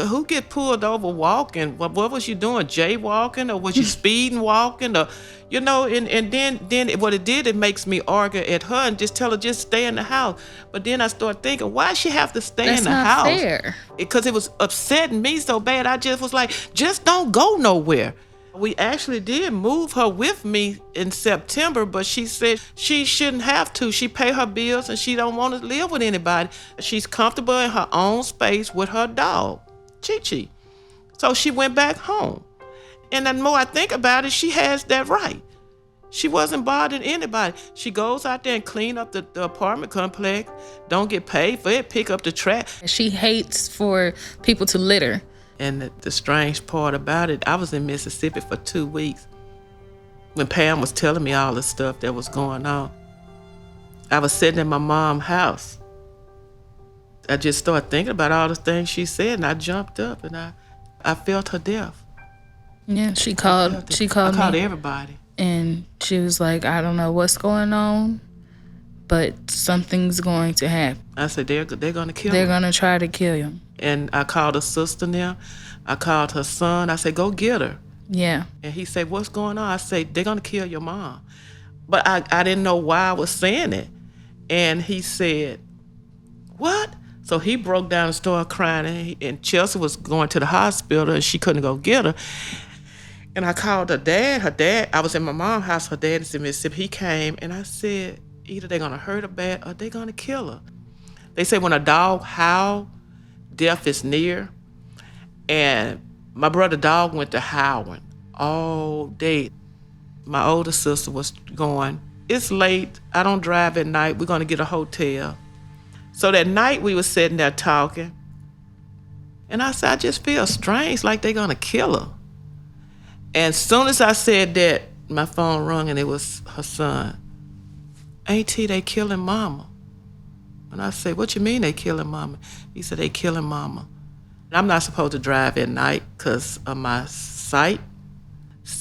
who get pulled over walking? What was you doing, jaywalking, or was you speeding walking, or and then what it did, it makes me argue at her and just tell her just stay in the house. But then I start thinking, why she have to stay in the house? That's not fair. Because it was upsetting me so bad. I just was like, just don't go nowhere. We actually did move her with me in September, but she said she shouldn't have to. She pay her bills and she don't want to live with anybody. She's comfortable in her own space with her dog, Chi-Chi. So she went back home. And the more I think about it, she has that right. She wasn't bothering anybody. She goes out there and clean up the apartment complex, don't get paid for it, pick up the trash. She hates for people to litter. And the strange part about it, I was in Mississippi for 2 weeks. When Pam was telling me all the stuff that was going on, I was sitting in my mom's house. I just started thinking about all the things she said, and I jumped up and I felt her death. Yeah, she called I called me, everybody. and she was like, I don't know what's going on, but something's going to happen. I said, they're going to kill They're him. going to try to kill him. And I called her sister now. I called her son. I said, go get her. Yeah. And he said, what's going on? I said, they're going to kill your mom. But I didn't know why I was saying it. And he said, what? So he broke down and started crying. And Chelsie was going to the hospital and she couldn't go get her. And I called her dad. Her dad, I was in my mom's house. Her dad is in Mississippi. He came and I said, either they're going to hurt her bad or they're going to kill her. They say when a dog howls, death is near. And my brother dog went to howling all day. My older sister was going, it's late, I don't drive at night, we're gonna get a hotel. So that night we were sitting there talking. And I said, I just feel strange, like they're gonna kill her. And as soon as I said that, my phone rung and it was her son. Auntie, they killing mama. And I said, what you mean they killing mama? He said, they killing mama. I'm not supposed to drive at night because of my sight.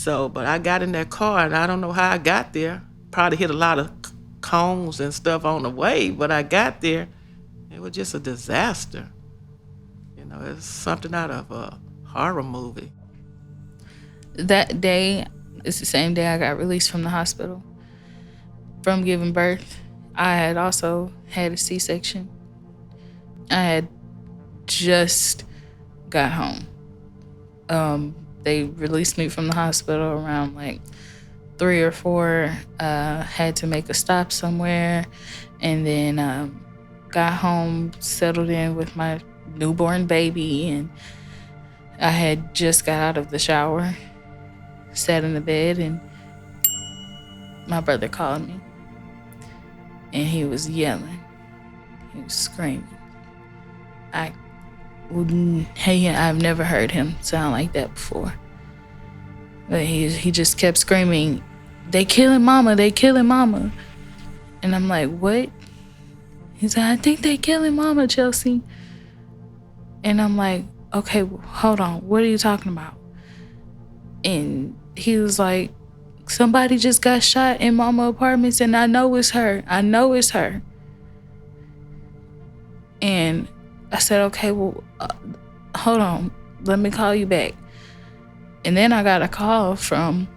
But I got in that car and I don't know how I got there. Probably hit a lot of cones and stuff on the way, but I got there. It was just a disaster. It's something out of a horror movie. That day, it's the same day I got released from the hospital from giving birth. I had also had a C-section. I had just got home. They released me from the hospital around like 3 or 4. Had to make a stop somewhere, and then got home, settled in with my newborn baby, and I had just got out of the shower, sat in the bed, and my brother called me, and he was yelling, he was screaming. I've never heard him sound like that before. But he just kept screaming, they killing mama, they killing mama. And I'm like, what? He said, I think they killing mama, Chelsie. And I'm like, okay, hold on, what are you talking about? And he was like, somebody just got shot in mama apartments and I know it's her. I know it's her. And I said, okay, well, hold on, let me call you back. And then I got a call from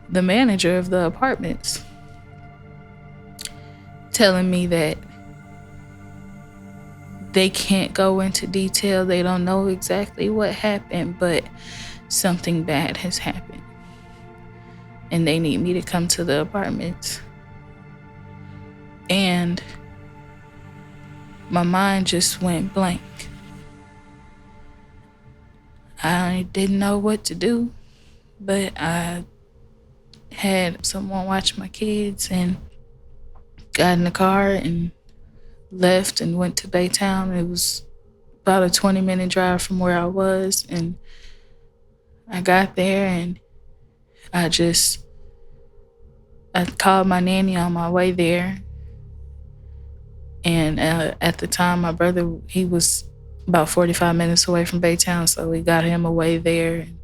the manager of the apartments telling me that they can't go into detail. They don't know exactly what happened, but something bad has happened. And they need me to come to the apartments. And my mind just went blank. I didn't know what to do, but I had someone watch my kids and got in the car and left and went to Baytown. It was about a 20-minute drive from where I was, and I got there and I called my nanny on my way there. And at the time, my brother, he was about 45 minutes away from Baytown, so we got him away there. And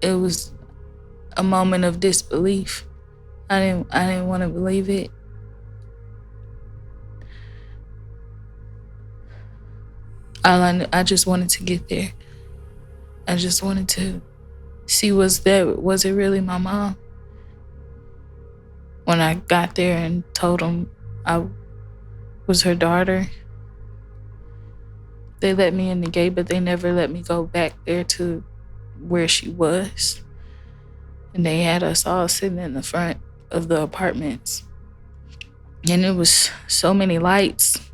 it was a moment of disbelief. I didn't want to believe it. I just wanted to get there. I just wanted to see was it really my mom? When I got there and told them I was her daughter, they let me in the gate, but they never let me go back there to where she was. And they had us all sitting in the front of the apartments. And it was so many lights,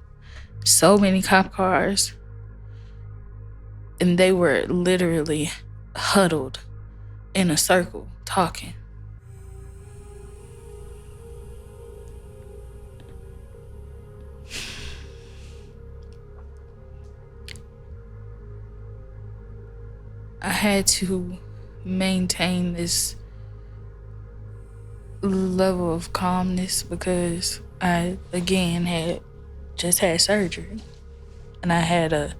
so many cop cars. And they were literally huddled in a circle talking. I had to maintain this level of calmness because I, again, had just had surgery. And I had a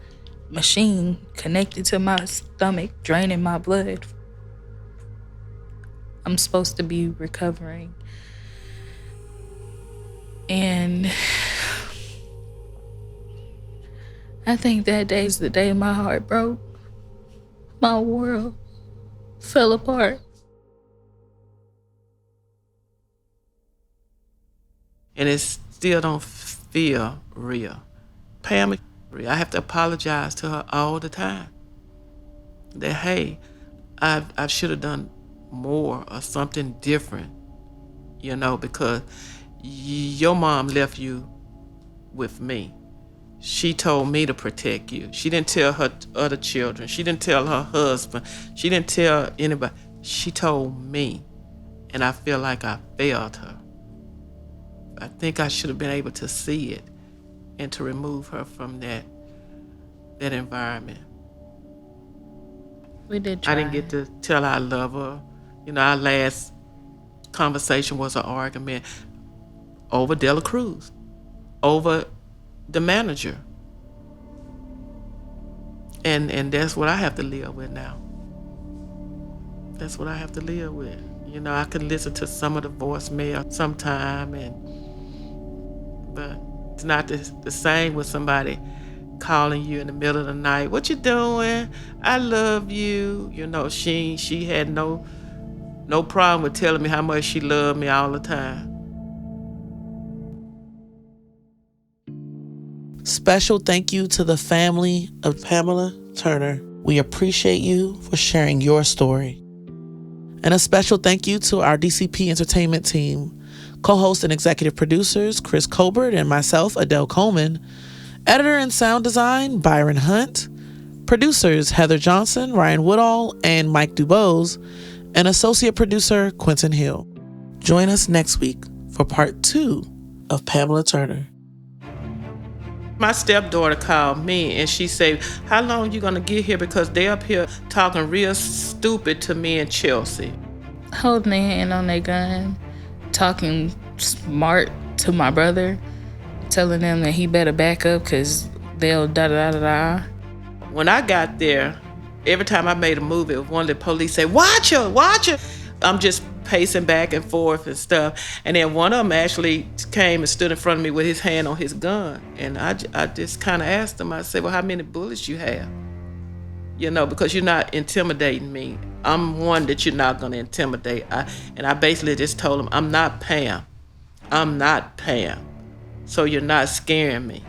machine connected to my stomach, draining my blood. I'm supposed to be recovering. And I think that day is the day my heart broke. My world fell apart. And it still don't feel real. Pam, I have to apologize to her all the time. That, hey, I should have done more or something different, you know, because your mom left you with me. She told me to protect you. She didn't tell her other children. She didn't tell her husband. She didn't tell anybody. She told me, and I feel like I failed her. I think I should have been able to see it and to remove her from that environment. We did try. I didn't get to tell her I love her. You know, our last conversation was an argument over Delacruz, over the manager. And that's what I have to live with now. That's what I have to live with. You know, I can listen to some of the voicemail sometime, but it's not the same with somebody calling you in the middle of the night. What you doing? I love you. You know, she had no problem with telling me how much she loved me all the time. Special thank you to the family of Pamela Turner. We appreciate you for sharing your story. And a special thank you to our DCP Entertainment team, co-host and executive producers Chris Colbert and myself, Adele Coleman, editor and sound design Byron Hunt, producers Heather Johnson, Ryan Woodall, and Mike Dubose, and associate producer Quentin Hill. Join us next week for part 2 of Pamela Turner. My stepdaughter called me and she said, how long you gonna get here? Because they up here talking real stupid to me and Chelsie. Holding their hand on their gun, talking smart to my brother, telling them that he better back up because they'll da-da-da-da-da. When I got there, every time I made a move, it was one of the police say, watch her, watch her. I'm just pacing back and forth and stuff. And then one of them actually came and stood in front of me with his hand on his gun. And I just kind of asked him, I said, well, how many bullets you have? You know, because you're not intimidating me. I'm one that you're not going to intimidate. And I basically just told him, I'm not Pam. I'm not Pam. So you're not scaring me.